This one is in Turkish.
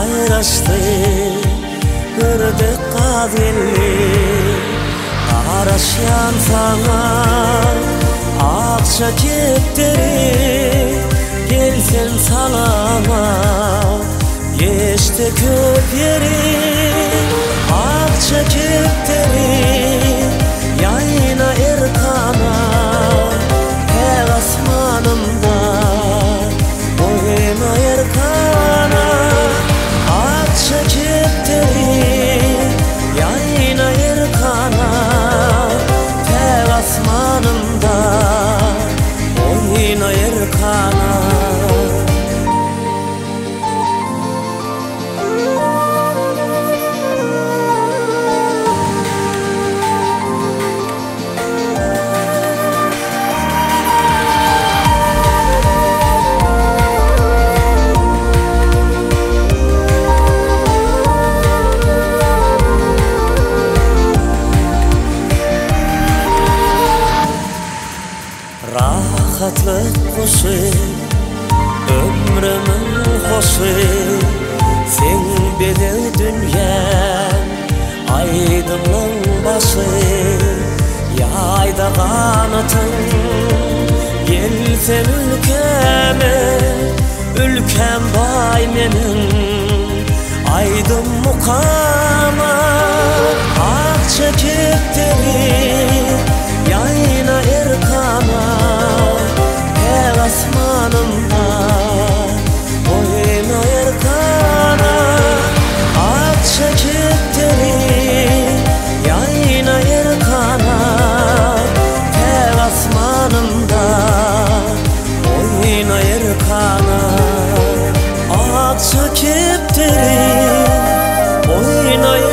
ayraştı gördük kadirli araşyan sanar akça kepteri gelsen salama geçti köp yeri akça kepteri yayına erkana her asmanımda oyna erkana akça kepteri yayına erkana her asmanımda oyna erkana. Rahatlık kuşu, ömrümün hoşu, sen benim dünyam, aydınlığın başı, yayda kanatın, gelsen ülkeme, ülkem bay menin, aydın mukama, akça kepteri, yayına erkana, her asmanımda oyna erkana, akça kepteri, yayına erkana, her asmanımda oyna erkana, akça kepteri, oyna erkana.